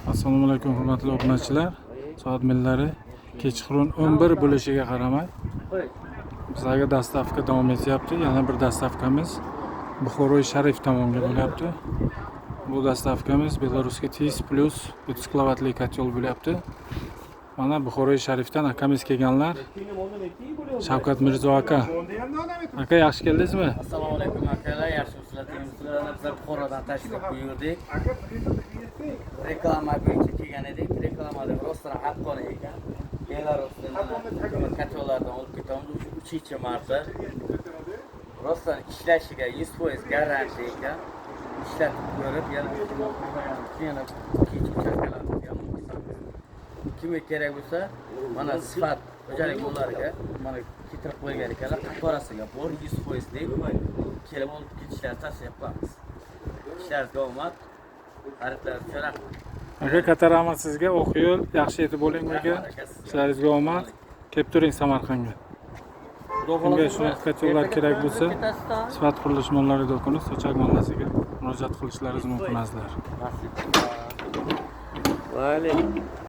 Assalomu alaykum hurmatli obunachilar. Soat millari kechqurun 11 bo'lishiga qaramay bizlarga dastavka davom etyapti. Yana bir dastavkamiz Buxoroy Sharif tomonga bo'lyapti. Bu dastavkamiz Belarusga TIS plus 30 kilovatli kotел bo'lyapti. Mana Buxoroy Sharifdan akamiz kelganlar. Shavkat Mirzo aka. Aka yaxshi keldingizmi? Assalomu alaykum akalar, yaxshimisizlar? Bizlar Buxorodan tashrif buyurdik. Reklama bo'yicha kelgan edik. Reklamada rostdan haqqoniy ekan. Belarusdan kotелlardan olib ketamiz. 3-marta. Rostdan ishlashiga 100% garantiya ekan. Ishlatib ko'rib, yana kech ucharkalarga kimga kerak bo'lsa, mana sifat xo'jalik yo'llariga mana keltirib qo'ygan ekanlar. Qatorasiga bor 100% deb kelib olib ketishlarni tavsiya qilamiz. Ishlaringizga omad, xaridlar uchun rahmat. Aka katta rahmat sizga. O'q yo'l, yaxshi yetib bo'ling aka. Ishlaringizga omad. Kelib turing Samarqandga. Kimga shunaqa kotелlar kerak bo'lsa, Sifat qurilish mollari do'koni Sochak mahallasiga murojaat qilishlaringiz mumkin azizlar. Vale.